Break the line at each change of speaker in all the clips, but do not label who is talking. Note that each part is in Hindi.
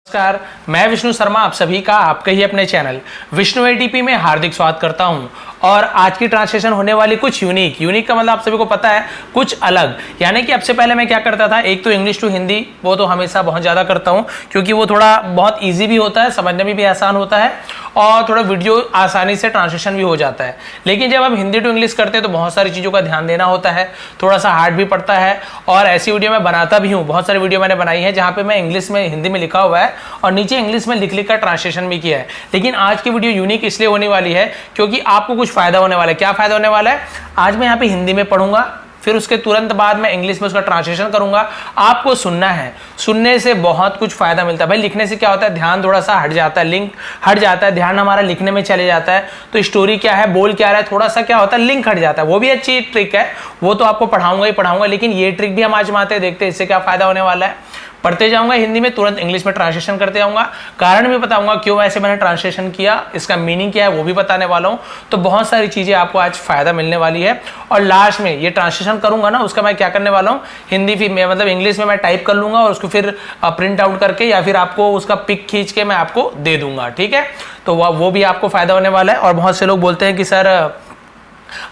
नमस्कार, मैं विष्णु शर्मा आप सभी का आपके ही अपने चैनल विष्णु एटीपी में हार्दिक स्वागत करता हूं। और आज की ट्रांसलेशन होने वाली कुछ यूनिक का मतलब आप सभी को पता है, कुछ अलग। यानी कि अब से पहले मैं क्या करता था, एक तो इंग्लिश टू हिंदी, वो तो हमेशा बहुत ज़्यादा करता हूं क्योंकि वो थोड़ा बहुत ईजी भी होता है, समझने में भी आसान होता है और थोड़ा वीडियो आसानी से ट्रांसलेशन भी हो जाता है। लेकिन जब हम हिंदी टू इंग्लिश करते हैं तो बहुत सारी चीज़ों का ध्यान देना होता है, थोड़ा सा हार्ड भी पड़ता है। और ऐसी वीडियो मैं बनाता भी हूँ, बहुत सारी वीडियो मैंने बनाई है जहाँ पे मैं इंग्लिश में हिंदी में लिखा हुआ है और नीचे इंग्लिश में लिख कर ट्रांसलेशन भी किया है। लेकिन आज की वीडियो यूनिक इसलिए होने वाली है क्योंकि आपको कुछ फायदा होने वाला है। क्या फायदा होने वाला है? आज मैं यहाँ पे हिंदी में पढ़ूंगा, फिर उसके तुरंत बाद मैं इंग्लिश में उसका ट्रांसलेशन करूंगा। आपको सुनना है, सुनने से बहुत कुछ फायदा मिलता है। भाई लिखने से क्या होता है, ध्यान थोड़ा सा हट जाता है, लिंक हट जाता है, ध्यान हमारा लिखने में चले जाता है। तो स्टोरी क्या है, बोल क्या रहा है, थोड़ा सा क्या होता है, लिंक हट जाता है। वो भी अच्छी ट्रिक है, वो तो आपको पढ़ाऊंगा ही पढ़ाऊंगा। लेकिन ये ट्रिक भी हम आजमाते हैं, देखते हैं इससे क्या फायदा होने वाला है। पढ़ते जाऊंगा हिंदी में, तुरंत इंग्लिश में ट्रांसलेशन करते जाऊंगा, कारण भी बताऊंगा क्यों ऐसे मैंने ट्रांसलेशन किया, इसका मीनिंग क्या है वो भी बताने वाला हूं। तो बहुत सारी चीजें आपको आज फायदा मिलने वाली है। और लास्ट में ये ट्रांसलेशन करूंगा ना, उसका मैं क्या करने वाला हूँ, हिंदी फिर मतलब इंग्लिश में मैं टाइप कर लूंगा और उसको फिर प्रिंट आउट करके या फिर आपको उसका पिक खींच के मैं आपको दे दूंगा। ठीक है, तो वो भी आपको फायदा होने वाला है। और बहुत से लोग बोलते हैं कि सर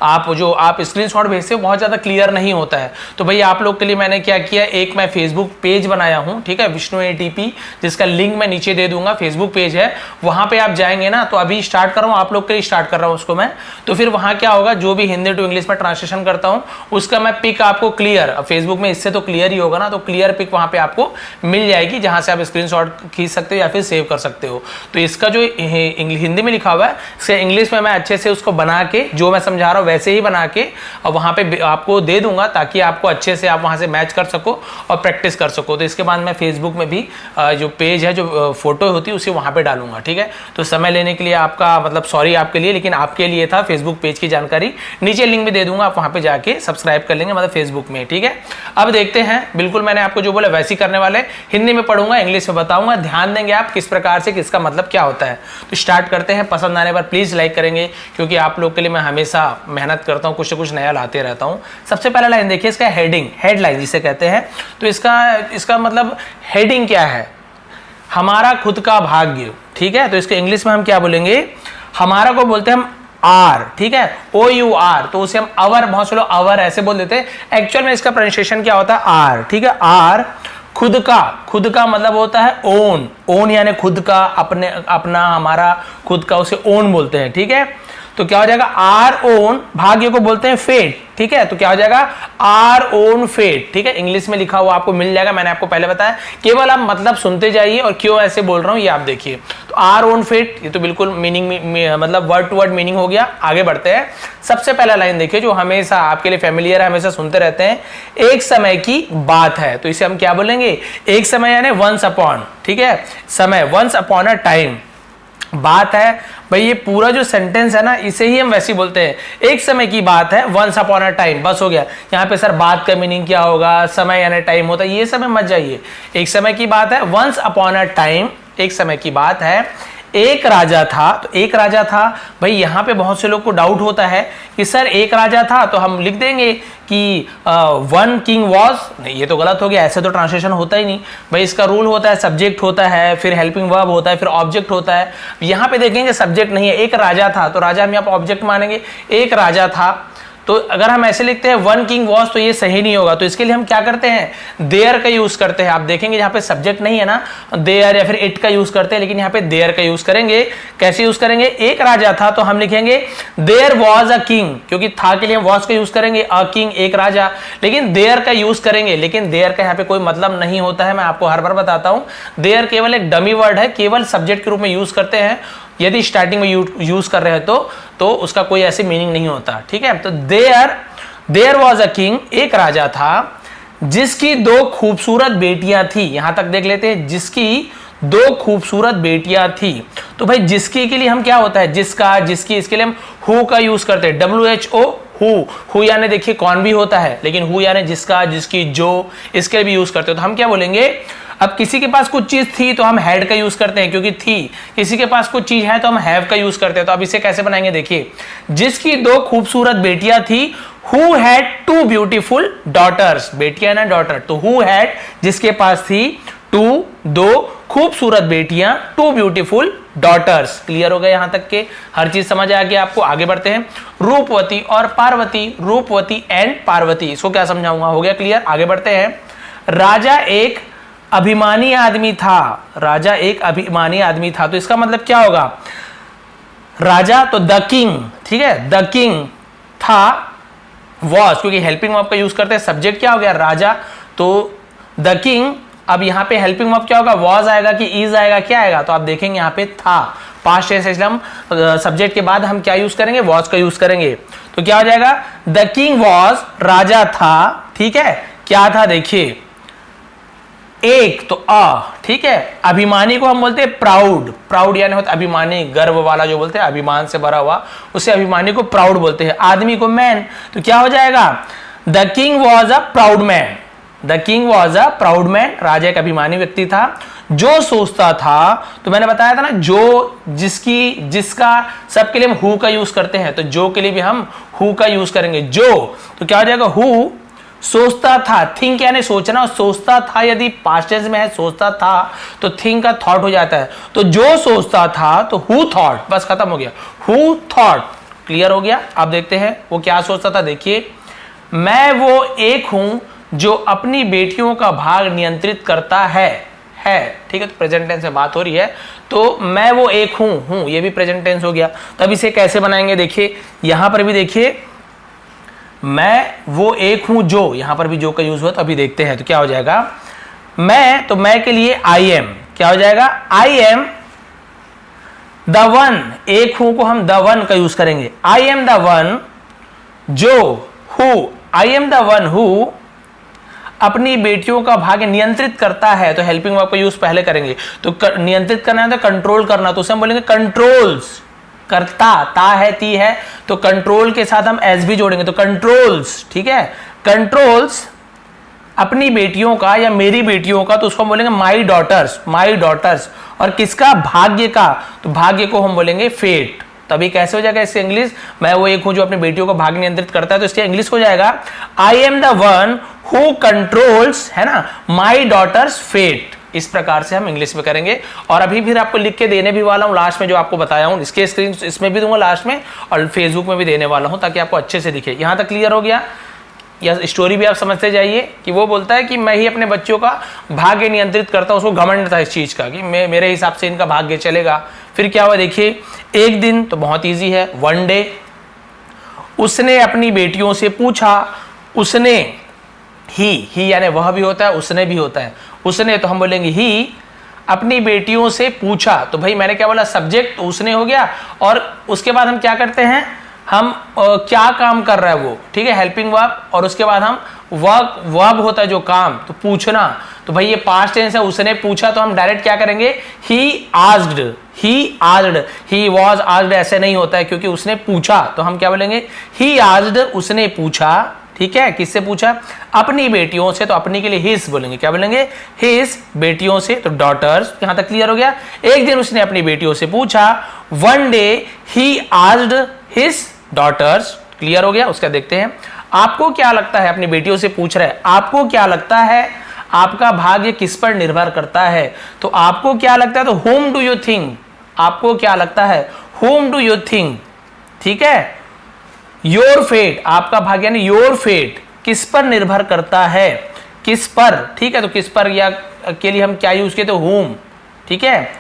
आप स्क्रीनशॉट भेजते हो बहुत ज़्यादा क्लियर नहीं होता है। तो भाई आप लोग के लिए मैंने क्या किया, एक मैं फेसबुक पेज बनाया हूँ, ठीक है, विष्णु एटीपी, जिसका लिंक मैं नीचे दे दूंगा। फेसबुक पेज है, वहाँ पे आप जाएंगे ना, तो अभी स्टार्ट कर रहा हूँ, आप लोग के लिए स्टार्ट कर रहा हूँ उसको मैं। तो फिर वहाँ क्या होगा, जो भी हिंदी टू इंग्लिश में ट्रांसलेशन करता हूँ उसका मैं पिक आपको क्लियर, फेसबुक में इससे तो क्लियर ही होगा ना, तो क्लियर पिक वहाँ पे आपको मिल जाएगी जहाँ से आप स्क्रीनशॉट खींच सकते हो या फिर सेव कर सकते हो। तो इसका जो हिंदी में लिखा हुआ है, इससे इंग्लिश में मैं अच्छे से उसको बना के, जो मैं समझा रहा हूँ वैसे ही बना के और वहां पे आपको दे दूंगा, ताकि आपको अच्छे से आप वहां से मैच कर सको और प्रैक्टिस कर सको। तो इसके बाद मैं फेसबुक में भी जो पेज है, जो फोटो होती है, उसे वहां पे डालूंगा। ठीक है, तो समय लेने के लिए आपका मतलब सॉरी आपके लिए, लेकिन आपके लिए था फेसबुक पेज की जानकारी। नीचे लिंक भी दे दूंगा, आप वहां पे जाके सब्सक्राइब कर लेंगे, मतलब फेसबुक में। ठीक है, अब देखते हैं, बिल्कुल मैंने आपको जो बोला वैसे ही करने वाले। हिंदी में पढ़ूंगा, इंग्लिश में बताऊंगा, ध्यान देंगे आप किस प्रकार से, किसका मतलब क्या होता है। तो स्टार्ट करते हैं। पसंद आने पर प्लीज लाइक करेंगे क्योंकि आप लोग के लिए मैं हमेशा मेहनत करता हूं, कुछ ना कुछ नया लाते रहता हूं। सबसे पहला लाइन देखिए, इसका हेडलाइन जिसे कहते हैं। तो इसका मतलब हेडिंग क्या है, हमारा खुद का भाग्य। ठीक है, तो इसके इंग्लिश में हम क्या बोलेंगे, हमारा को बोलते हैं हम आर, ठीक है, OUR, तो उसे हम अवर, बहुत से लोग अवर ऐसे बोल देते हैं। एक्चुअल में इसका प्रोनाउंसिएशन क्या होता है, आर। ठीक है, आर, खुद का मतलब होता है ओन यानी खुद का, अपना, हमारा खुद का, उसे ओन बोलते हैं। ठीक है, तो क्या हो जाएगा, आर ओन, भाग्य को बोलते हैं फेट। ठीक है, तो क्या हो जाएगा, आर ओन फेट। ठीक है, इंग्लिश में लिखा हुआ आपको मिल जाएगा, मैंने आपको पहले बताया, केवल आप मतलब सुनते जाइए और क्यों ऐसे बोल रहा हूं ये आप देखिए। तो आर ओन फेट, ये तो बिल्कुल मीनिंग मतलब वर्ड टू वर्ड मीनिंग हो गया। आगे बढ़ते हैं। सबसे पहला लाइन देखिए जो हमेशा आपके लिए फेमिलियर है, हमेशा सुनते रहते हैं, एक समय की बात है। तो इसे हम क्या बोलेंगे, एक समय यानी वंस अपॉन। ठीक है, समय, वंस अपॉन अ टाइम, बात है। भाई ये पूरा जो सेंटेंस है ना, इसे ही हम वैसे ही बोलते हैं, एक समय की बात है, वंस अपॉन अ टाइम, बस हो गया। यहाँ पे सर बात का मीनिंग क्या होगा, समय यानी टाइम होता है, ये समय मत जाइए। एक समय की बात है, वंस अपॉन अ टाइम, एक समय की बात है, एक राजा था। तो एक राजा था, भाई यहाँ पे बहुत से लोग को डाउट होता है कि सर एक राजा था, तो हम लिख देंगे कि वन किंग वॉज, नहीं ये तो गलत हो गया, ऐसे तो ट्रांसलेशन होता ही नहीं। भाई इसका रूल होता है, सब्जेक्ट होता है, फिर हेल्पिंग वर्ब होता है, फिर ऑब्जेक्ट होता है। यहाँ पे देखेंगे सब्जेक्ट नहीं है, एक राजा था, तो राजा हम यहाँ पे ऑब्जेक्ट मानेंगे, एक राजा था। तो अगर हम ऐसे लिखते हैं वन किंग वॉज, तो ये सही नहीं होगा। तो इसके लिए हम क्या करते हैं, देयर का यूज करते हैं। आप देखेंगे यहाँ पे सब्जेक्ट नहीं है ना, देयर या फिर इट का यूज करते हैं, लेकिन यहाँ पे देयर का यूज करेंगे। कैसे यूज करेंगे, एक राजा था तो हम लिखेंगे देयर वॉज अ किंग, क्योंकि था के लिए वॉज का यूज करेंगे, अ किंग एक राजा, लेकिन देयर का यूज करेंगे। लेकिन देयर का यहाँ पे कोई मतलब नहीं होता है, मैं आपको हर बार बताता हूँ। देयर केवल एक डमी वर्ड है, केवल सब्जेक्ट के रूप में यूज करते हैं। यदि स्टार्टिंग में यूज कर रहे हैं तो उसका कोई ऐसी मीनिंग नहीं होता। ठीक है, तो देयर वॉज अ किंग, एक राजा था जिसकी दो खूबसूरत बेटियां थी। यहां तक देख लेते हैं, जिसकी दो खूबसूरत बेटियां थी। तो भाई जिसकी के लिए हम क्या होता है, जिसका, जिसकी, इसके लिए हम हु का यूज करते हैं, WHO, हु यानी देखिए कौन भी होता है, लेकिन हु यानी जिसका, जिसकी, जो, इसके लिए भी यूज करते हो। तो हम क्या बोलेंगे, अब किसी के पास कुछ चीज थी तो हम हैड का यूज करते हैं क्योंकि थी, किसी के पास कुछ चीज है तो हम हैव का यूज करते हैं। तो अब इसे कैसे बनाएंगे, देखिए, जिसकी दो खूबसूरत बेटियां थी, who had two beautiful daughters, बेटियां ना डॉटर, तो हु हैड जिसके पास थी, टू दो खूबसूरत बेटियां, 2 ब्यूटीफुल डॉटर्स। क्लियर हो गए यहां तक के, हर चीज समझ आ गया आपको। आगे बढ़ते हैं, रूपवती और पार्वती, रूपवती एंड पार्वती, इसको क्या समझाऊंगा, हो गया क्लियर। आगे बढ़ते हैं, राजा एक अभिमानी आदमी था, राजा एक अभिमानी आदमी था, तो इसका मतलब क्या होगा, राजा तो द किंग, ठीक है, द किंग था, वॉज, क्योंकि हेल्पिंग वर्ब का यूज करते हैं, सब्जेक्ट क्या हो गया राजा, तो द किंग, अब यहां पे हेल्पिंग वर्ब क्या होगा, वॉज आएगा कि इज आएगा, क्या आएगा, तो आप देखेंगे यहां पे था, पास्ट टेंस, इसलिए हम सब्जेक्ट के बाद हम क्या यूज करेंगे, वॉज का यूज करेंगे। तो क्या हो जाएगा, द किंग वॉज, राजा था, ठीक है, क्या था देखिए, एक तो ठीक है, अभिमानी को हम बोलते हैं प्राउड, प्राउड यानी होता अभिमानी, गर्व वाला जो बोलते हैं, अभिमान से भरा हुआ, उसे अभिमानी को प्राउड बोलते हैं। आदमी को मैन, तो क्या हो जाएगा, the king was a proud man, the king was a proud man, राजा एक अभिमानी व्यक्ति था, जो सोचता था, तो मैंने बताया था ना, जो जिसकी जिसका, सबके लिए हम हु का यूज करते हैं, तो जो के लिए भी हम हु का यूज करेंगे, जो, तो क्या हो जाएगा, हु सोचता था, थिंक यानी सोचना, सोचता था यदि पास्ट टेंस में है, सोचता था तो थिंक का थॉट हो जाता है, तो जो सोचता था तो हु थॉट, बस खत्म हो गया, हु थॉट। क्लियर हो गया। अब देखते हैं वो क्या सोचता था, देखिए, मैं वो एक हूं जो अपनी बेटियों का भाग नियंत्रित करता है, ठीक है, तो प्रेजेंट टेंस से बात हो रही है, तो मैं वो एक हूं, ये भी प्रेजेंट टेंस हो गया। तब इसे कैसे बनाएंगे, देखिए यहां पर भी देखिए, मैं वो एक हूं जो, यहां पर भी जो का यूज हुआ, तो अभी देखते हैं, तो क्या हो जाएगा, मैं, तो मैं के लिए आई एम, क्या हो जाएगा, आई एम द वन, एक हूं को हम द वन का यूज करेंगे, आई एम द वन जो, who, I am the one who अपनी बेटियों का भाग्य नियंत्रित करता है, तो हेल्पिंग वर्ब का यूज पहले करेंगे, तो नियंत्रित करना है तो कंट्रोल करना, तो उसे हम बोलेंगे कंट्रोल्स, करता, ता है ती है, तो कंट्रोल के साथ हम एस भी जोड़ेंगे, तो कंट्रोल्स, ठीक है, कंट्रोल्स अपनी बेटियों का या मेरी बेटियों का, तो उसको हम बोलेंगे माई डॉटर्स, माई डॉटर्स, और किसका, भाग्य का, तो भाग्य को हम बोलेंगे फेट। तभी कैसे हो जाएगा इससे इंग्लिश, मैं वो एक हूं जो अपनी बेटियों को भाग्य नियंत्रित करता है, तो इसके इंग्लिश हो जाएगा, I am the one who controls, है ना, माई डॉटर्स फेट। इस प्रकार से हम इंग्लिश में करेंगे, और अभी फिर आपको लिख के देने भी वाला हूं लास्ट में, जो आपको बताया हूं, इसके स्क्रीन इसमें भी दूंगा लास्ट में, और फेसबुक में भी देने वाला हूं, ताकि आपको अच्छे से दिखे। यहां तक क्लियर हो गया, या स्टोरी भी आप समझते जाइए, कि वो बोलता है कि मैं ही अपने बच्चों का भाग्य नियंत्रित करता हूं, उसको घमंड था इस चीज का, कि मेरे हिसाब से इनका भाग्य चलेगा। फिर क्या हुआ देखिए, एक दिन, तो बहुत ईजी है, वन डे, उसने अपनी बेटियों से पूछा, उसने, ही यानी वह भी होता है, उसने भी होता है, उसने, तो हम बोलेंगे ही अपनी बेटियों से पूछा, तो भाई मैंने क्या बोला, सब्जेक्ट तो उसने हो गया, और उसके बाद हम क्या करते हैं, हम क्या काम कर रहा है वो, ठीक है, हेल्पिंग वर्ब, और उसके बाद हम वर्ब होता है जो काम, तो पूछना, तो भाई ये पास्ट टेंस है, उसने पूछा, तो हम डायरेक्ट क्या करेंगे, he asked, he was asked ऐसे नहीं होता है, क्योंकि उसने पूछा, तो हम क्या बोलेंगे, ही आस्क्ड, उसने पूछा, ठीक है, किससे पूछा, अपनी बेटियों से, तो अपनी के लिए हिज बोलेंगे, क्या बोलेंगे, हिज, बेटियों से, तो डॉटर्स। यहां तक क्लियर हो गया। एक दिन उसने अपनी बेटियों से पूछा, one day he asked his daughters. Clear हो गया। उसका देखते हैं, आपको क्या लगता है, अपनी बेटियों से पूछ रहे हैं, आपको क्या लगता है आपका भाग्य किस पर निर्भर करता है, तो आपको क्या लगता है, तो whom do you think, आपको क्या लगता है, whom do you think, ठीक है, योर फेट, आपका भाग्य यानी योर फेट किस पर निर्भर करता है, किस पर, ठीक है, तो किस पर या के लिए हम क्या यूज किए, तो whom, ठीक है,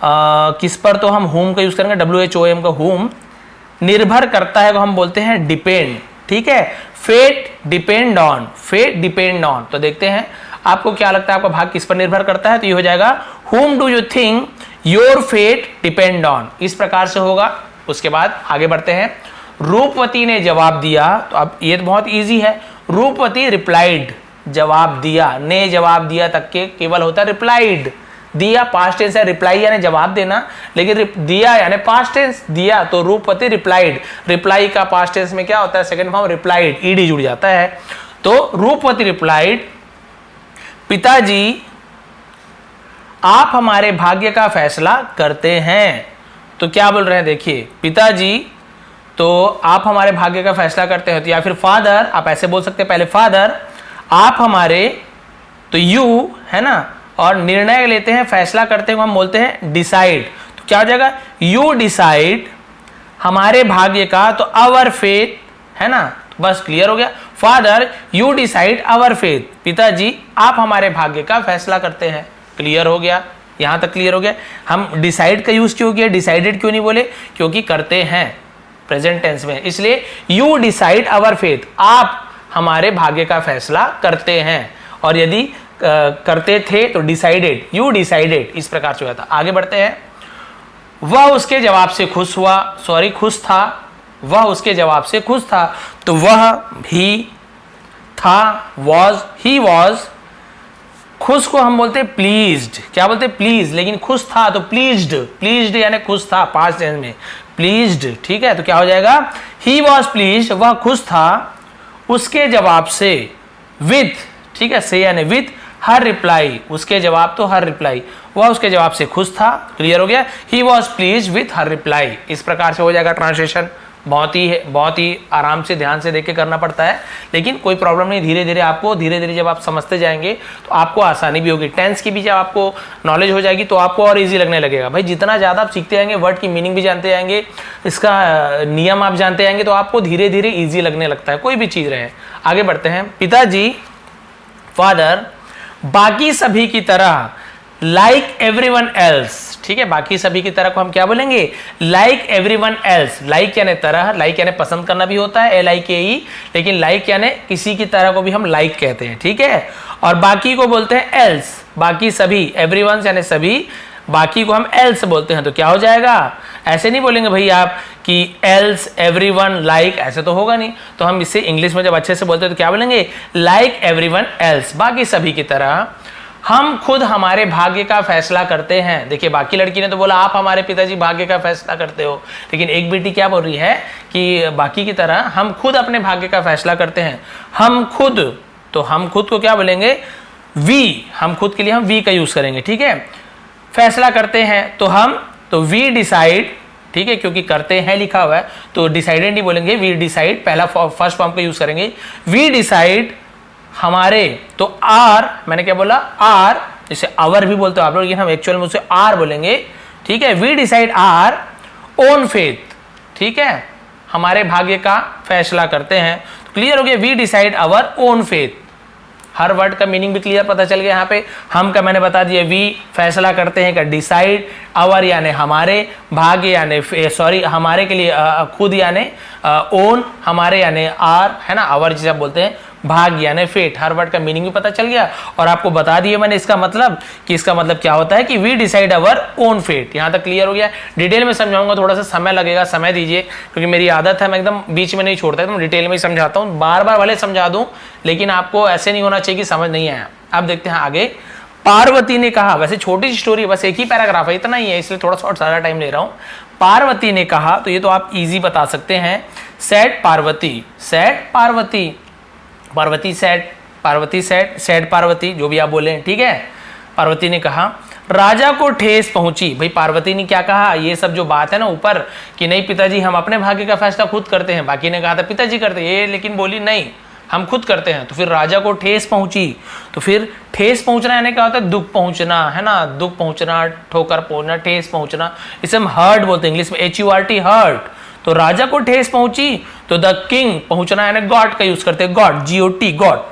किस पर, तो हम whom का यूज करेंगे, WHOM का whom, निर्भर करता है को हम बोलते हैं डिपेंड, ठीक है, fate depend on, fate depend on. तो देखते हैं आपको क्या लगता है आपका भाग्य किस पर निर्भर करता है, तो ये हो जाएगा whom do you think your fate depend on, इस प्रकार से होगा। उसके बाद आगे बढ़ते हैं, रूपवती ने जवाब दिया, तो अब ये तो बहुत इजी है, रूपवती रिप्लाइड, जवाब दिया, ने जवाब दिया तक के केवल होता है रिप्लाइड, दिया पास्ट टेंस है, रिप्लाई यानी जवाब देना, लेकिन दिया यानी पास्ट टेंस, दिया, तो रूपवती रिप्लाइड, रिप्लाई का पास्ट टेंस में क्या होता है, सेकंड फॉर्म रिप्लाइड, ईडी जुड़ जाता है, तो रूपवती रिप्लाइड, पिताजी आप हमारे भाग्य का फैसला करते हैं। तो क्या बोल रहे हैं देखिए, पिताजी तो आप हमारे भाग्य का फैसला करते हैं, तो या फिर फादर, आप ऐसे बोल सकते हैं, पहले फादर आप हमारे, तो यू, है ना, और निर्णय लेते हैं, फैसला करते हैं, हम बोलते हैं डिसाइड। तो क्या हो जाएगा, यू डिसाइड हमारे भाग्य का, तो आवर फेथ है ना, तो बस क्लियर हो गया। Father you decide our faith, पिताजी आप हमारे भाग्य का फैसला करते हैं। क्लियर हो गया, यहां तक क्लियर हो गया। हम डिसाइड का यूज क्यों किया, डिसाइडेड क्यों नहीं बोले, क्योंकि करते हैं प्रेजेंट टेंस में, इसलिए यू डिसाइड आवर फेथ, आप हमारे भाग्य का फैसला करते हैं। और यदि करते थे तो डिसाइडेड, यू डिसाइडेड, इस प्रकार से होता। आगे बढ़ते हैं। वह उसके जवाब से खुश हुआ, सॉरी खुश था, वह उसके जवाब से खुश था, तो वह ही था, वॉज, ही वॉज। खुश को हम बोलते हैं प्लीज्ड, क्या बोलते हैं प्लीज, लेकिन खुश था तो प्लीज्ड, प्लीज्ड यानी खुश था, पास्ट टेंस में प्लीज्ड, ठीक है। तो क्या हो जाएगा, ही वॉज प्लीज्ड, वह खुश था उसके जवाब से, विथ, ठीक है, से यानी विथ हर रिप्लाई, उसके जवाब तो हर रिप्लाई, वह उसके जवाब से खुश था। क्लियर हो गया, he was please with her reply, इस प्रकार से हो जाएगा ट्रांसलेशन। बहुत ही आराम से ध्यान से देख के करना पड़ता है, लेकिन कोई प्रॉब्लम नहीं, धीरे धीरे आपको, धीरे धीरे जब आप समझते जाएंगे तो आपको आसानी भी होगी। टेंस की भी जब आपको नॉलेज हो जाएगी तो आपको और इजी लगने लगेगा। भाई जितना ज़्यादा आप सीखते जाएंगे, वर्ड की मीनिंग भी जानते जाएंगे, इसका नियम आप जानते जाएंगे, तो आपको धीरे धीरे ईजी लगने लगता है, कोई भी चीज़ रहे। आगे बढ़ते हैं। पिताजी, फादर, बाकी सभी की तरह, लाइक एवरीवन एल्स, ठीक है, बाकी सभी की तरह को हम क्या बोलेंगे, लाइक एवरीवन एल्स। लाइक यानी तरह, लाइक यानी पसंद करना भी होता है, LIKE, लेकिन लाइक यानी किसी की तरह को भी हम लाइक कहते हैं, ठीक है। और बाकी को बोलते हैं एल्स, बाकी सभी, एवरीवन यानी सभी, बाकी को हम एल्स बोलते हैं। तो क्या हो जाएगा, ऐसे नहीं बोलेंगे भाई आप कि एल्स एवरीवन लाइक, ऐसे तो होगा नहीं। तो हम इसे इंग्लिश में जब अच्छे से बोलते हैं तो क्या बोलेंगे, लाइक एवरीवन एल्स, बाकी सभी की तरह हम खुद हमारे भाग्य का फैसला करते हैं। देखिए, बाकी लड़की ने तो बोला आप हमारे पिताजी भाग्य का फैसला करते हो, लेकिन एक बेटी क्या बोल रही है कि बाकी की तरह हम खुद अपने भाग्य का फैसला करते हैं। हम खुद, तो हम खुद को क्या बोलेंगे, वी, हम खुद के लिए हम वी का यूज करेंगे, ठीक है। फैसला करते हैं तो हम, तो वी डिसाइड, ठीक है, क्योंकि करते हैं लिखा हुआ है तो डिसाइडेड नहीं बोलेंगे, वी डिसाइड, पहला फर्स्ट फॉर्म का यूज करेंगे। वी डिसाइड हमारे, तो आर, मैंने क्या बोला, आर, जिसे आवर भी बोलते हो आप लोग, लेकिन हम एक्चुअल में उसे आर बोलेंगे, ठीक है। We decide our own faith, ठीक है, हमारे भाग्य का फैसला करते हैं। तो क्लियर हो गया, we decide our own faith. हर वर्ड का मीनिंग भी क्लियर पता चल गया। यहाँ पे हम का मैंने बता दिया, वी फैसला करते हैं का डिसाइड, आवर यानी हमारे, भाग्य यानी सॉरी हमारे के लिए खुद यानी ओन, हमारे यानी आर, है ना, आवर जिसे आप बोलते हैं, भाग्य यानी फेट। हर वर्ड का मीनिंग भी पता चल गया और आपको बता दिया मैंने इसका मतलब, कि इसका मतलब क्या होता है कि we decide our own fate. यहाँ तक क्लियर हो गया। डिटेल में समझाऊंगा, थोड़ा सा समय लगेगा, समय दीजिए, क्योंकि मेरी आदत है मैं एकदम बीच में नहीं छोड़ता, एकदम डिटेल में ही समझाता हूँ। बार बार भले समझा दूं, लेकिन आपको ऐसे नहीं होना चाहिए कि समझ नहीं आया। अब देखते हैं आगे। पार्वती ने कहा, वैसे छोटी सी स्टोरी, बस एक ही पैराग्राफ है, इतना ही है, इसलिए थोड़ा सा सारा टाइम ले रहा हूँ। पार्वती ने कहा, तो ये तो आप इजी बता सकते हैं, said Parvati, said Parvati, Parvati said, Parvati said, said Parvati, जो भी आप बोले, ठीक है। पार्वती ने कहा, राजा को ठेस पहुंची। भाई पार्वती ने क्या कहा, ये सब जो बात है ना ऊपर कि नहीं पिताजी हम अपने भाग्य का फैसला खुद करते हैं, बाकी ने कहा था पिताजी करते हैं, ये लेकिन बोली नहीं हम खुद करते हैं। तो फिर राजा को ठेस पहुंची, तो फिर ठेस पहुंचना यानी क्या होता है, दुख पहुंचना, है ना, दुख पहुंचना, ठोकर पहुंचना, ठेस पहुंचना, इसे हम हर्ट बोलते हैं इंग्लिश में, HURT, हर्ट। तो राजा को ठेस पहुंची, तो द किंग, पहुंचना यानी गॉड का यूज करते हैं, गॉड, GOT, गॉड,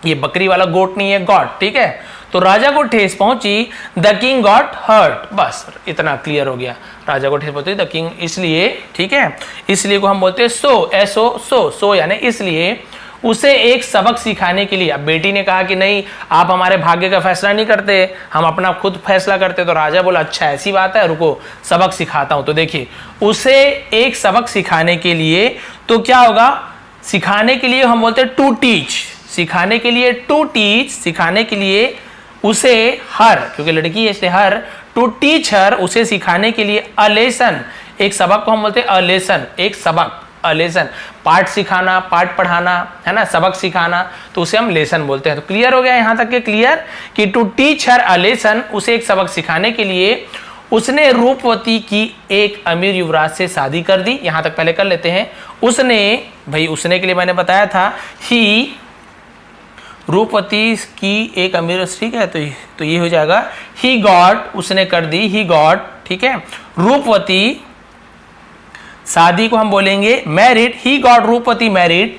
ये बकरी वाला गोट नहीं है, गॉड, ठीक है। तो राजा को ठेस पहुंची, द किंग गॉट हर्ट, बस इतना क्लियर हो गया। राजा को ठेस पहुंची, द किंग, इसलिए, ठीक है, इसलिए को हम बोलते हैं सो, SO, सो यानी इसलिए, उसे एक सबक सिखाने के लिए। अब बेटी ने कहा कि नहीं आप हमारे भाग्य का फैसला नहीं करते, हम अपना खुद फैसला करते। तो राजा बोला अच्छा ऐसी बात है, रुको सबक सिखाता हूं। तो देखिए, उसे एक सबक सिखाने के लिए, तो क्या होगा, सिखाने के लिए हम बोलते हैं टू टीच, सिखाने के लिए टू टीच, सिखाने के लिए उसे, हर क्योंकि लड़की है इसलिए हर, टू टीच हर, उसे सिखाने के लिए, अ लेसन, एक सबक को हम बोलते हैं अ लेसन, एक सबक, अ लेसन, पाठ सिखाना, पाठ पढ़ाना, है ना, सबक सिखाना, तो उसे हम लेसन बोलते हैं। तो क्लियर हो गया यहां तक के क्लियर कि to teach her a lesson, उसे एक सबक सिखाने के लिए उसने रूपवती की एक अमीर युवराज से शादी कर दी। यहां तक पहले कर लेते हैं। उसने, भाई उसने के लिए मैंने बताया था, ही रूपवती की एक अमीर, ठीक है, तो ये हो जाएगा ही गॉट, उसने कर दी, ही गॉट, ठीक है। रूपवती, शादी को हम बोलेंगे मैरिड, ही गॉट रूपवती मैरिड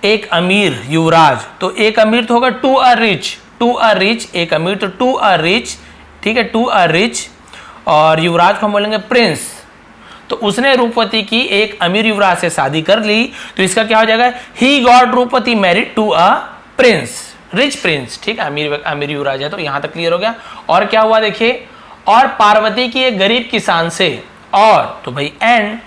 एक अमीर युवराज, तो एक अमीर तो होगा to a rich, to a rich, एक अमीर तो टू अ रिच, ठीक है, टू अ रिच, और युवराज को हम बोलेंगे प्रिंस, तो उसने रूपवती की एक अमीर युवराज से शादी कर ली, तो इसका क्या हो जाएगा, ही गॉट रूपवती married to a prince, rich prince, ठीक है, अमीर युवराज है। तो यहां तक क्लियर हो गया। और क्या हुआ देखिए, और पार्वती की एक गरीब किसान से, और तो भाई एंड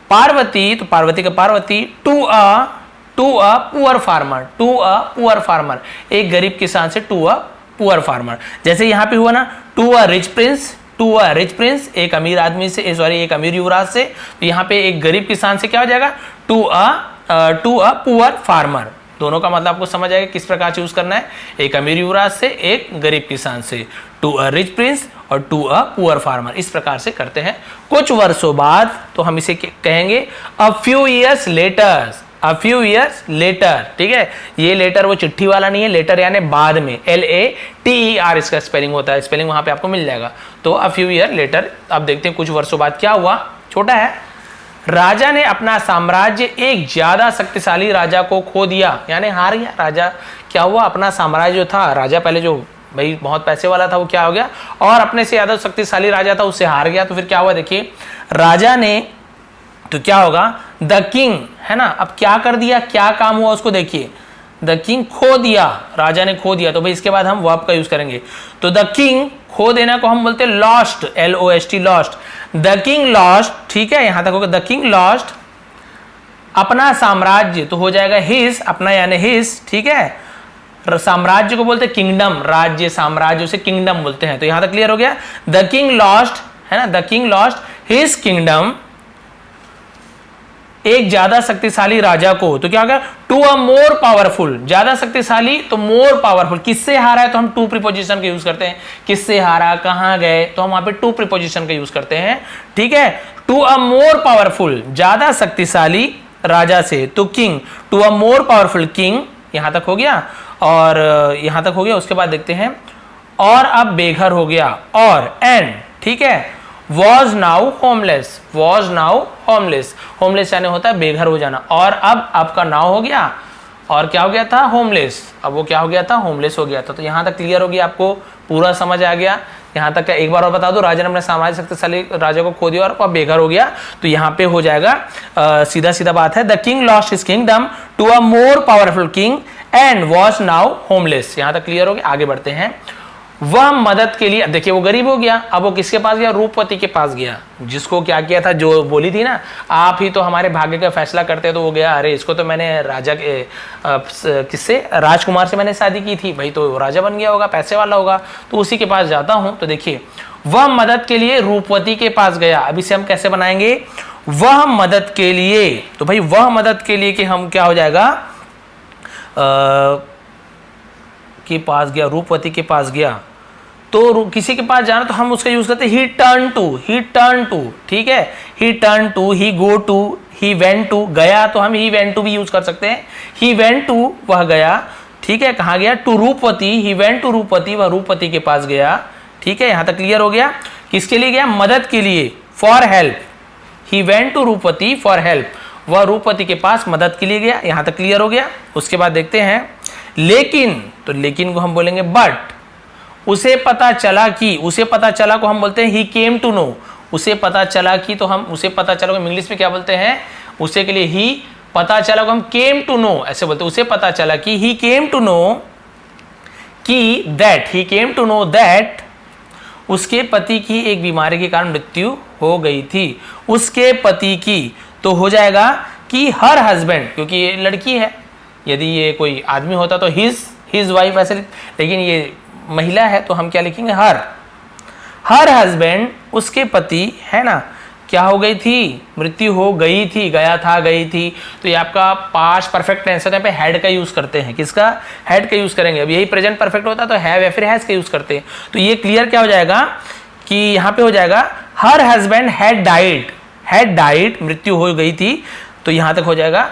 पार्वती, तो पार्वती का Parvati to a poor farmer, to a poor farmer, एक गरीब किसान से टू अ पुअर फार्मर। जैसे यहां पे हुआ ना, to a rich prince, to a rich prince, एक अमीर आदमी से, सॉरी एक अमीर युवराज से, तो यहाँ पे एक गरीब किसान से क्या हो जाएगा, टू अ पुअर फार्मर। दोनों का मतलब आपको समझ आएगा किस प्रकार से यूज करना है, एक अमीर युवराज से, एक गरीब किसान से, टू अ रिच प्रिंस और टू अ पुअर फार्मर, इस प्रकार से करते हैं। कुछ वर्षों बाद, तो हम इसे कहेंगे a few years later, a few years later, ठीक है। ये लेटर वो चिट्ठी वाला नहीं है, लेटर यानी बाद में, LATER इसका स्पेलिंग होता है, स्पेलिंग वहां पे आपको मिल जाएगा। तो अ फ्यू ईयर लेटर, अब देखते हैं कुछ वर्षों बाद क्या हुआ। छोटा है, राजा ने अपना साम्राज्य एक ज्यादा शक्तिशाली राजा को खो दिया, यानी हार गया राजा। क्या हुआ, अपना साम्राज्य जो था, राजा पहले जो भाई बहुत पैसे वाला था, वो क्या हो गया, और अपने से ज्यादा शक्तिशाली राजा था, उससे हार गया। तो फिर क्या हुआ देखिए, राजा ने, तो क्या होगा, द किंग, है ना। अब क्या कर दिया, क्या काम हुआ उसको देखिए, द किंग खो दिया, राजा ने खो दिया, तो भाई इसके बाद हम वर्ब का यूज करेंगे। तो द किंग, खो देना को हम बोलते हैं lost, LOST lost, the king lost, ठीक है, यहां तक होगा, द किंग लॉस्ट अपना साम्राज्य, तो हो जाएगा हिज, अपना यानी हिज, ठीक है। साम्राज्य को बोलते हैं किंगडम, राज्य साम्राज्य उसे किंगडम बोलते हैं। तो यहां तक क्लियर हो गया, द किंग लॉस्ट, है ना, the king lost his kingdom एक ज्यादा शक्तिशाली राजा को, तो क्या होगा, टू अ मोर पावरफुल, ज्यादा शक्तिशाली तो मोर पावरफुल। किससे हारा है, तो हम टू प्रीपोजिशन का यूज करते हैं, किससे हारा, कहां गए, तो हम वहां पे टू प्रीपोजिशन का यूज करते हैं, ठीक है। टू अ मोर पावरफुल, ज्यादा शक्तिशाली राजा से, तो king, to a more powerful king, यहां तक हो गया, और यहां तक हो गया। उसके बाद देखते हैं, और अब बेघर हो गया, और एंड, ठीक है, was now homeless, was now homeless, homeless यानी होता है बेघर हो जाना, और अब आपका नाउ हो गया, और क्या हो गया था, होमलेस, अब वो क्या हो गया था, होमलेस हो गया था। तो यहां तक क्लियर हो गया, आपको पूरा समझ आ गया। यहां तक का एक बार और बता दो, राजा ने अपने साम्राज्य शक्तिशाली राजा को खो दिया और अब बेघर हो गया, तो यहाँ पे हो जाएगा सीधा सीधा बात है, the king lost his kingdom to a more powerful king and was now homeless. यहां तक क्लियर हो गया, आगे बढ़ते हैं। वह मदद के लिए, अब देखिए वो गरीब हो गया, अब वो किसके पास गया, रूपवती के पास गया, जिसको क्या किया था, जो बोली थी ना, आप ही तो हमारे भाग्य का फैसला करते, तो वो गया, अरे इसको तो मैंने राजा के किससे, राजकुमार से मैंने शादी की थी, भाई तो राजा बन गया होगा, पैसे वाला होगा, तो उसी के पास जाता हूं। तो देखिए वह मदद के लिए रूपवती के पास गया, अब इसे हम कैसे बनाएंगे, वह मदद के लिए, तो भाई वह मदद के लिए कि हम क्या हो जाएगा, के पास गया, रूपवती के पास गया, तो किसी के पास जाना तो हम उसका यूज करते हैं he turn to, he turn to, ठीक है, he turn to, he go to, he went to, गया तो हम ही वेंट टू भी यूज कर सकते हैं, ही वेंट टू, वह गया, ठीक है, कहाँ गया, टू रूपवती, ही वेंट टू रूपवती, वह रूपवती के पास गया, ठीक है, यहां तक क्लियर हो गया। किसके लिए गया, मदद के लिए, for help, he went to Rupvati for help, वह रूपवती के पास मदद के लिए गया, यहां तक क्लियर हो गया। उसके बाद देखते हैं लेकिन, तो लेकिन को हम बोलेंगे बट, उसे पता चला कि, उसे पता चला को हम बोलते हैं ही केम टू नो, उसे पता चला कि, तो हम उसे पता चला को इंग्लिश में क्या बोलते हैं, उसे के लिए ही, पता चला को हम केम टू नो ऐसे बोलते हैं, उसे पता चला कि ही केम टू नो कि that, he came to know that उसके पति की एक बीमारी के कारण मृत्यु हो गई थी, उसके पति की, तो हो जाएगा कि हर हस्बैंड, क्योंकि ये लड़की है, यदि ये कोई आदमी होता तो हिज वाइफ ऐसे, लेकिन ये महिला है तो हम क्या लिखेंगे, हर हस्बैंड, उसके पति, है ना, क्या हो गई थी, मृत्यु हो गई थी, गया था, गई थी, तो ये आपका पास्ट परफेक्ट टेंस है, यहाँ पे हैड का यूज करते हैं, किसका, हैड का यूज करेंगे। अब यही प्रेजेंट परफेक्ट होता तो हैव या फिर हैज का यूज करते हैं। तो ये क्लियर क्या हो जाएगा कि यहाँ पे हो जाएगा हर हस्बैंड हैड डाइड, मृत्यु हो गई थी, तो यहां तक हो जाएगा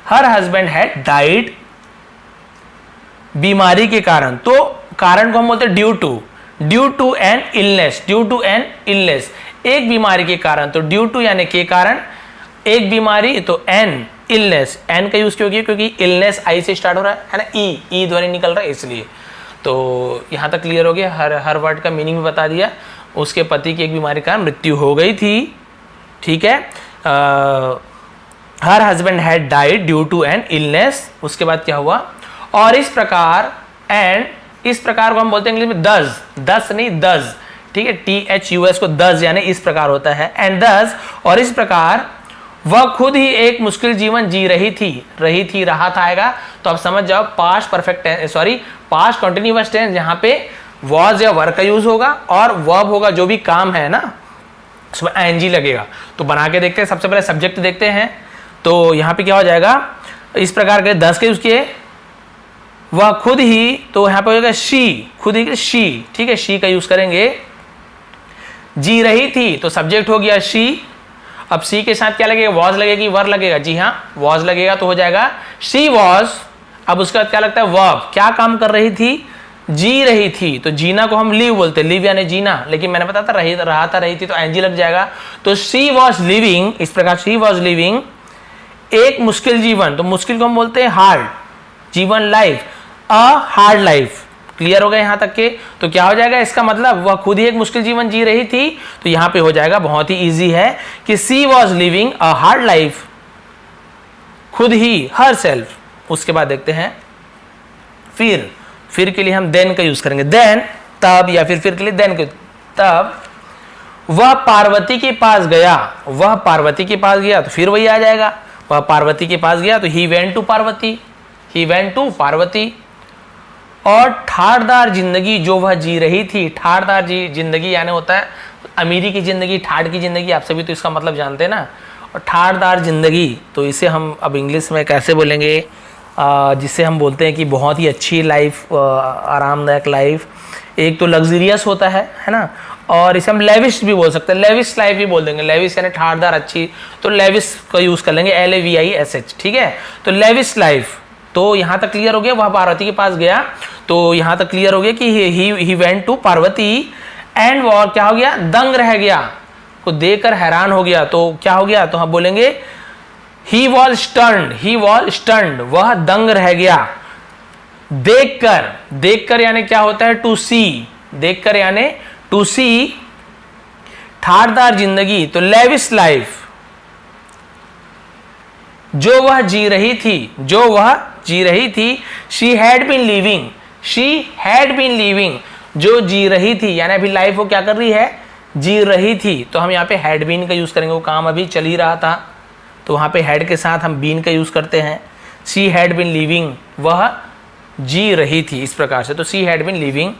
हर हस्बैंड हैड डाइड बीमारी के कारण, तो कारण को हम बोलते हैं due to an illness, due to an illness, एक बीमारी के कारण। तो ड्यू टू यानी के कारण, एक बीमारी, तो एन इलनेस, एन का यूज क्यों किया, क्योंकि इलनेस आई से स्टार्ट हो रहा है ना, ई ध्वनि निकल रहा है इसलिए। तो यहाँ तक क्लियर हो गया, हर वर्ड का मीनिंग भी बता दिया। उसके पति की एक बीमारी का मृत्यु हो गई थी, ठीक है। Her husband had died due to an illness. उसके बाद क्या हुआ, और इस प्रकार, एंड इस प्रकार को हम बोलते हैं इंग्लिश में दस, दस नहीं दस, ठीक है, THUS को दस यानी इस प्रकार होता है। एंड दस, और इस प्रकार वह खुद ही एक मुश्किल जीवन जी रही थी, रहा था आएगा तो आप समझ जाओ past perfect tense, sorry past continuous tense, जहां पे वॉज या वर का यूज होगा और वर्ब होगा, जो भी काम है ना उसमें ING लगेगा। तो बना के देखते हैं, सबसे पहले सब्जेक्ट देखते हैं। तो यहाँ पे क्या हो जाएगा, इस प्रकार के 10 के यूज किए, वह खुद ही, तो यहाँ पे हो जाएगा शी, खुद ही शी, ठीक है, शी का यूज करेंगे। जी रही थी, तो सब्जेक्ट हो गया शी। अब सी के साथ क्या लगेगा, वॉज लगेगी, वर लगेगा, जी हाँ वॉज लगेगा, तो हो जाएगा शी वॉज। अब उसके बाद क्या लगता है, वर्ब, क्या काम कर रही थी, जी रही थी, तो जीना को हम लिव बोलते हैं, लिव यानी जीना, लेकिन मैंने बताया था रही थी, तो ING लग जाएगा। तो शी वॉज लिविंग, इस प्रकार शी वॉज लिविंग एक मुश्किल जीवन, तो मुश्किल को हम बोलते हैं हार्ड जीवन, लाइफ, अ हार्ड लाइफ। क्लियर हो गया यहाँ तक के। तो क्या हो जाएगा, इसका मतलब वह खुद ही एक मुश्किल जीवन जी रही थी, तो यहाँ पे हो जाएगा, बहुत ही इजी है कि she was living a hard life, खुद ही, हर सेल्फ। उसके बाद देखते हैं फिर के लिए हम देन का यूज करेंगे, देन तब, या फिर के लिए देन के तब वह पार्वती के पास गया, वह पार्वती के पास गया, तो फिर वही आ जाएगा, वह पार्वती के पास गया, तो he went to Parvati, he went to Parvati. और ठाड़दार जिंदगी जो वह जी रही थी, ठाड़दार जिंदगी यानी होता है अमीरी की जिंदगी, ठाड़ की जिंदगी, आप सभी तो इसका मतलब जानते हैं ना। और ठाड़दार जिंदगी, तो इसे हम अब इंग्लिश में कैसे बोलेंगे, जिसे हम बोलते हैं कि बहुत ही अच्छी लाइफ, आरामदायक लाइफ। एक तो लग्जरियस होता है ना, और इसे हम लेविश भी बोल सकते हैं, लेविश लाइफ भी बोल देंगे, लेविश यानी ठाड़दार अच्छी, तो लेविश का यूज कर लेंगे, LAVISH, ठीक है। तो लेविश लाइफ, तो यहाँ तक क्लियर हो गया, वह पार्वती के पास गया, तो यहाँ तक क्लियर हो गया कि he went to Parvati and वो क्या हो गया, दंग रह गया, को देखकर हैरान हो गया, तो क्या हो गया, तो हम बोलेंगे ही वॉज स्टन्ड, वह दंग रह गया। देखकर यानी क्या होता है, टू सी, देखकर यानी टू सी, ठाड़दार जिंदगी, तो लेविश लाइफ, जो वह जी रही थी, शी हैड बीन लिविंग, जो जी रही थी, यानी अभी लाइफ वो क्या कर रही है, जी रही थी, तो हम यहाँ पे हैड बीन का यूज करेंगे, वो काम अभी चल ही रहा था, तो वहां पे हैड के साथ हम बीन का यूज करते हैं। शी हैड बीन लिविंग, वह जी रही थी, इस प्रकार से। तो शी हैड बीन लिविंग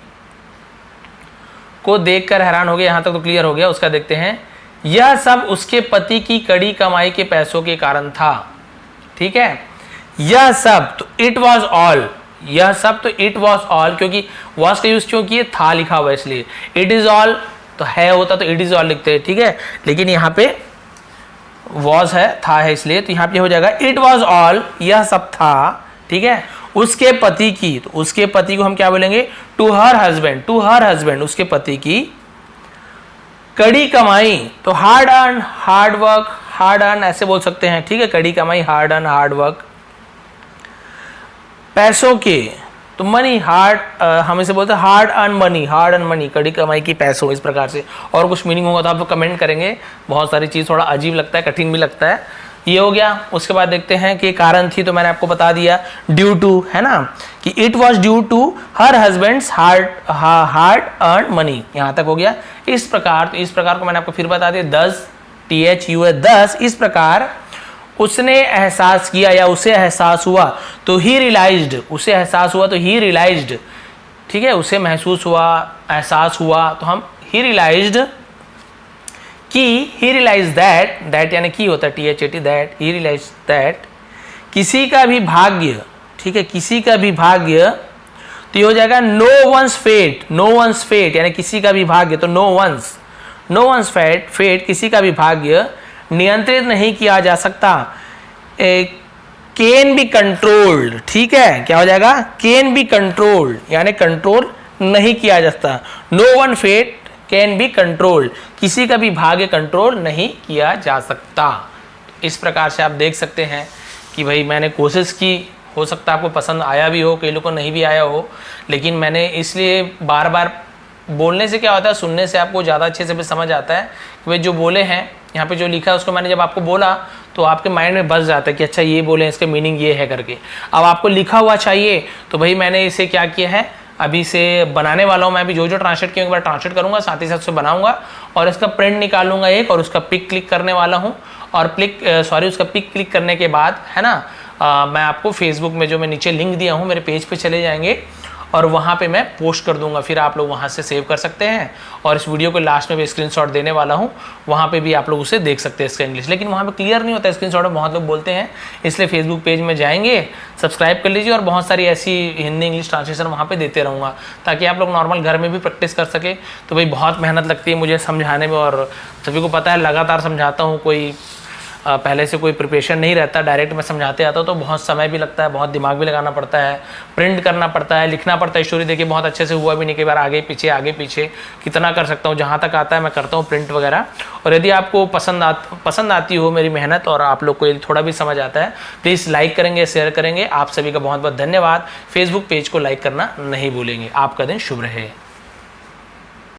को देखकर हैरान हो गया, यहां तक तो क्लियर हो गया। उसका देखते हैं, यह सब उसके पति की कड़ी कमाई के पैसों के कारण था, ठीक है। यह सब, तो इट वॉज ऑल, यह सब, तो इट वॉज ऑल, क्योंकि वॉज का यूज क्यों किए, था लिखा हुआ इसलिए। इट इज ऑल तो है होता तो इट इज ऑल लिखते हैं, ठीक है, लेकिन यहाँ पे वॉज है, था है, इसलिए तो यहाँ पे हो जाएगा इट वॉज ऑल, यह सब था, ठीक है, उसके पति की। तो उसके पति को हम क्या बोलेंगे, टू हर हस्बैंड, उसके पति की कड़ी कमाई, तो hard earn, hard work, hard earn ऐसे बोल सकते हैं, ठीक है, कड़ी कमाई, हार्ड अर्न, हार्ड वर्क, पैसों के, तो मनी, हार्ड, हम इसे बोलते हैं हार्ड अर्न मनी, कड़ी कमाई की पैसों, इस प्रकार से। और कुछ मीनिंग होगा तो आप कमेंट करेंगे, बहुत सारी चीज़ थोड़ा अजीब लगता है, कठिन भी लगता है। ये हो गया। उसके बाद देखते हैं कि कारण थी, तो मैंने आपको बता दिया ड्यू टू, है ना, कि it was due to her husband's hard earn money, यहाँ तक हो गया। इस प्रकार, तो इस प्रकार को मैंने आपको फिर बता दिया, 10 THUS, इस प्रकार उसने एहसास किया या उसे एहसास हुआ, तो ही रियलाइज्ड, उसे एहसास हुआ तो ही रियलाइज्ड, ठीक है, उसे महसूस हुआ, एहसास हुआ, तो हम ही रियलाइज्ड कि, ही रियलाइज दैट यानी की होता है THAT, that, he realise that, किसी का भी भाग्य, ठीक है, किसी का भी भाग्य, तो ये हो जाएगा नो वंस फेट यानी किसी का भी भाग्य, तो नो वंस फेट, किसी का भी भाग्य नियंत्रित नहीं किया जा सकता, कैन बी कंट्रोल्ड, ठीक है, क्या हो जाएगा, कैन बी कंट्रोल्ड, यानी कंट्रोल नहीं किया जा सकता। No one fate can be controlled, किसी का भी भाग्य कंट्रोल नहीं किया जा सकता। इस प्रकार से आप देख सकते हैं कि भाई मैंने कोशिश की, हो सकता है आपको पसंद आया भी हो, कई लोगों को नहीं भी आया हो, लेकिन मैंने इसलिए बार बार बोलने से क्या होता है, सुनने से आपको ज़्यादा अच्छे से भी समझ आता है कि भाई जो बोले हैं यहाँ पे जो लिखा है उसको मैंने जब आपको बोला तो आपके माइंड में बस जाता है कि अच्छा ये बोले, इसका मीनिंग ये है करके। अब आपको लिखा हुआ चाहिए तो भाई मैंने इसे क्या किया है, अभी से बनाने वाला हूँ मैं, अभी जो जो ट्रांसलेट किया एक बार ट्रांसलेट करूँगा, साथ ही साथ उसे बनाऊंगा और इसका प्रिंट निकालूंगा एक, और उसका पिक क्लिक करने वाला हूँ। और उसका पिक क्लिक करने के बाद है ना, मैं आपको फेसबुक में जो मैं नीचे लिंक दिया हूँ मेरे पेज पे चले जाएंगे और वहाँ पे मैं पोस्ट कर दूंगा, फिर आप लोग वहाँ से सेव कर सकते हैं। और इस वीडियो को लास्ट में भी स्क्रीनशॉट देने वाला हूँ, वहाँ पे भी आप लोग उसे देख सकते हैं इसका इंग्लिश, लेकिन वहाँ पे क्लियर नहीं होता स्क्रीनशॉट में, बहुत लोग बोलते हैं, इसलिए फेसबुक पेज में जाएंगे, सब्सक्राइब कर लीजिए और बहुत सारी ऐसी हिंदी इंग्लिश ट्रांसलेशन वहाँ पर देते रहूँगा ताकि आप लोग नॉर्मल घर में भी प्रैक्टिस कर सके। तो भाई बहुत मेहनत लगती है मुझे समझाने में, और सभी को पता है लगातार समझाता हूँ, कोई पहले से कोई प्रिपरेशन नहीं रहता, डायरेक्ट मैं समझाते आता हूँ तो बहुत समय भी लगता है, बहुत दिमाग भी लगाना पड़ता है, प्रिंट करना पड़ता है, लिखना पड़ता है। स्टोरी देखिए बहुत अच्छे से हुआ भी नहीं, कई बार आगे पीछे कितना कर सकता हूँ, जहाँ तक आता है मैं करता हूँ प्रिंट वगैरह। और यदि आपको पसंद आती हो मेरी मेहनत और आप लोग को यदि थोड़ा भी समझ आता है, प्लीज़ लाइक करेंगे, शेयर करेंगे। आप सभी का बहुत बहुत धन्यवाद। फेसबुक पेज को लाइक करना नहीं भूलेंगे। आपका दिन शुभ रहे।